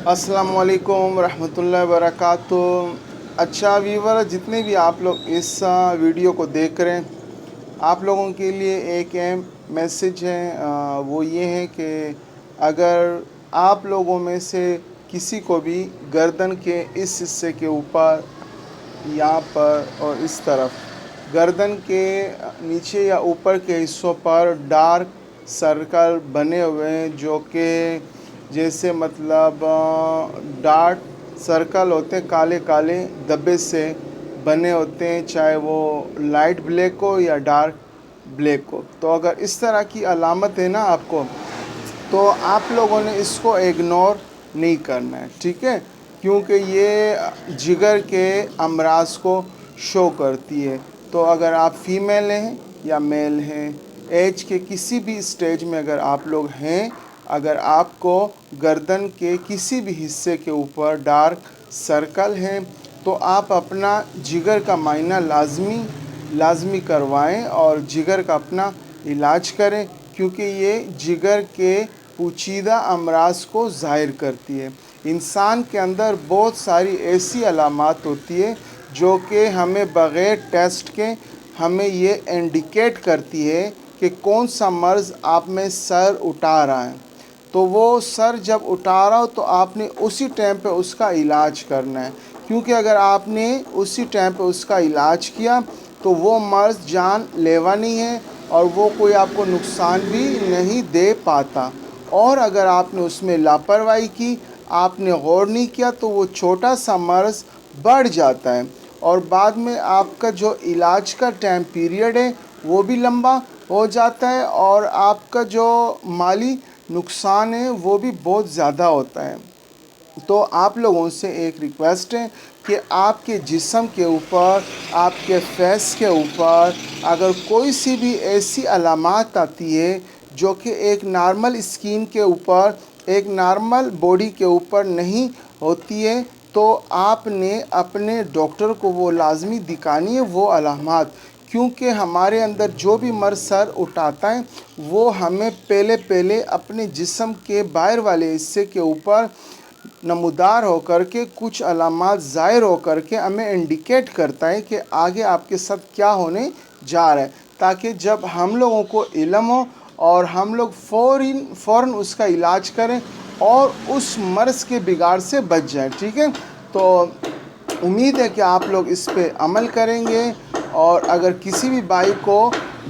السلام علیکم ورحمۃ اللہ وبرکاتہ۔ اچھا ویور، جتنے بھی آپ لوگ اس ویڈیو کو دیکھ رہے ہیں، آپ لوگوں کے لیے ایک اہم میسج ہے، وہ یہ ہے کہ اگر آپ لوگوں میں سے کسی کو بھی گردن کے اس حصے کے اوپر، یہاں پر اور اس طرف گردن کے نیچے یا اوپر کے حصوں پر ڈارک سرکل بنے ہوئے ہیں، جو کہ جیسے مطلب ڈارک سرکل ہوتے ہیں، کالے کالے دبے سے بنے ہوتے ہیں، چاہے وہ لائٹ بلیک ہو یا ڈارک بلیک ہو۔ تو اگر اس طرح کی علامت ہے نا آپ کو، تو آپ لوگوں نے اس کو اگنور نہیں کرنا ہے، ٹھیک ہے؟ کیونکہ یہ جگر کے امراض کو شو کرتی ہے۔ تو اگر آپ فیمیل ہیں یا میل ہیں، ایج کے کسی بھی سٹیج میں اگر آپ لوگ ہیں، اگر آپ کو گردن کے کسی بھی حصے کے اوپر ڈارک سرکل ہیں، تو آپ اپنا جگر کا معائنہ لازمی کروائیں اور جگر کا اپنا علاج کریں، کیونکہ یہ جگر کے پوشیدہ امراض کو ظاہر کرتی ہے۔ انسان کے اندر بہت ساری ایسی علامات ہوتی ہے جو کہ ہمیں بغیر ٹیسٹ کے ہمیں یہ انڈیکیٹ کرتی ہے کہ کون سا مرض آپ میں سر اٹھا رہا ہے۔ تو وہ سر جب اٹھا رہا ہو تو آپ نے اسی ٹائم پہ اس کا علاج کرنا ہے، کیونکہ اگر آپ نے اسی ٹائم پہ اس کا علاج کیا تو وہ مرض جان لیوا نہیں ہے اور وہ کوئی آپ کو نقصان بھی نہیں دے پاتا۔ اور اگر آپ نے اس میں لاپرواہی کی، آپ نے غور نہیں کیا، تو وہ چھوٹا سا مرض بڑھ جاتا ہے اور بعد میں آپ کا جو علاج کا ٹائم پیریڈ ہے وہ بھی لمبا ہو جاتا ہے اور آپ کا جو مالی نقصان ہے وہ بھی بہت زیادہ ہوتا ہے۔ تو آپ لوگوں سے ایک ریکویسٹ ہے کہ آپ کے جسم کے اوپر، آپ کے فیس کے اوپر اگر کوئی سی بھی ایسی علامات آتی ہے جو کہ ایک نارمل اسکن کے اوپر، ایک نارمل باڈی کے اوپر نہیں ہوتی ہے، تو آپ نے اپنے ڈاکٹر کو وہ لازمی دکھانی ہے وہ علامات، کیونکہ ہمارے اندر جو بھی مرض سر اٹھاتا ہے وہ ہمیں پہلے اپنے جسم کے باہر والے حصے کے اوپر نمودار ہو کر کے، کچھ علامات ظاہر ہو کر کے ہمیں انڈیکیٹ کرتا ہے کہ آگے آپ کے ساتھ کیا ہونے جا رہا ہے، تاکہ جب ہم لوگوں کو علم ہو اور ہم لوگ فوراً اس کا علاج کریں اور اس مرض کے بگاڑ سے بچ جائیں، ٹھیک ہے؟ تو امید ہے کہ آپ لوگ اس پہ عمل کریں گے، اور اگر کسی بھی بھائی کو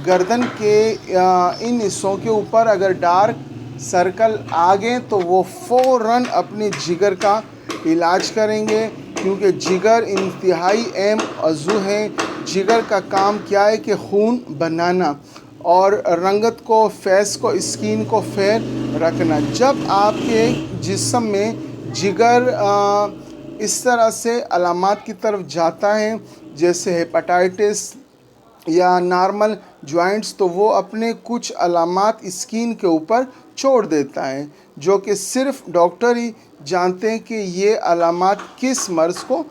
گردن کے ان حصوں کے اوپر اگر ڈارک سرکل آ گئے تو وہ فوراً اپنے جگر کا علاج کریں گے، کیونکہ جگر انتہائی اہم عضو ہے۔ جگر کا کام کیا ہے کہ خون بنانا اور رنگت کو، فیس کو، اسکن کو فیر رکھنا۔ جب آپ کے جسم میں جگر اس طرح سے علامات کی طرف جاتا ہے، جیسے ہیپاٹائٹس یا نارمل جوائنٹس، تو وہ اپنے کچھ علامات اسکن کے اوپر چھوڑ دیتا ہے، جو کہ صرف ڈاکٹر ہی جانتے ہیں کہ یہ علامات کس مرض کو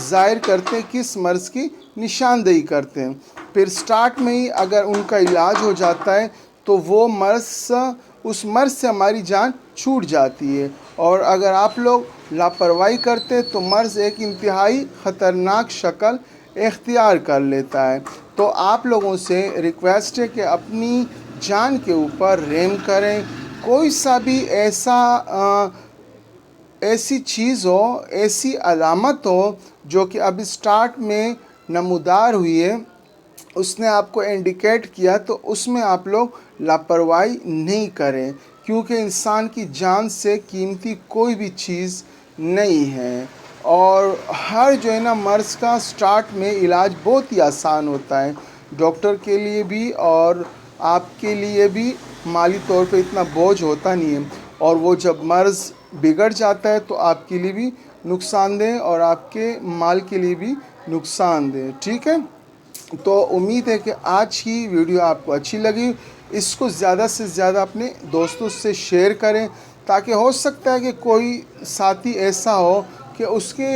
ظاہر کرتے ہیں، کس مرض کی نشاندہی کرتے ہیں۔ پھر سٹارٹ میں ہی اگر ان کا علاج ہو جاتا ہے تو وہ اس مرض سے ہماری جان چھوٹ جاتی ہے، اور اگر آپ لوگ لاپرواہی کرتے تو مرض ایک انتہائی خطرناک شکل اختیار کر لیتا ہے۔ تو آپ لوگوں سے ریکویسٹ ہے کہ اپنی جان کے اوپر رحم کریں۔ کوئی سا بھی ایسی چیز ہو، ایسی علامت ہو جو کہ اب سٹارٹ میں نمودار ہوئی ہے، اس نے آپ کو انڈیکیٹ کیا، تو اس میں آپ لوگ لاپرواہی نہیں کریں، کیونکہ انسان کی جان سے قیمتی کوئی بھی چیز نہیں ہے۔ اور ہر جو ہے نا مرض کا سٹارٹ میں علاج بہت ہی آسان ہوتا ہے، ڈاکٹر کے لیے بھی اور آپ کے لیے بھی مالی طور پہ اتنا بوجھ ہوتا نہیں ہے، اور وہ جب مرض بگڑ جاتا ہے تو آپ کے لیے بھی نقصان دہ اور آپ کے مال کے لیے بھی نقصان دہ، ٹھیک ہے؟ تو امید ہے کہ آج کی ویڈیو آپ کو اچھی لگی۔ اس کو زیادہ سے زیادہ اپنے دوستوں سے شیئر کریں، تاکہ ہو سکتا ہے کہ کوئی ساتھی ایسا ہو کہ اس کے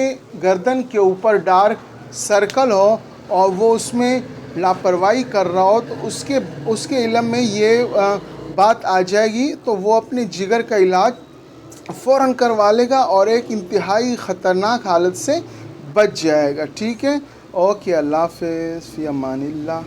گردن کے اوپر ڈارک سرکل ہو اور وہ اس میں لاپرواہی کر رہا ہو، تو اس کے علم میں یہ بات آ جائے گی تو وہ اپنے جگر کا علاج فوراً کروا لے گا اور ایک انتہائی خطرناک حالت سے بچ جائے گا. ٹھیک ہے، اوکے، اللہ حافظ، فی امان اللہ.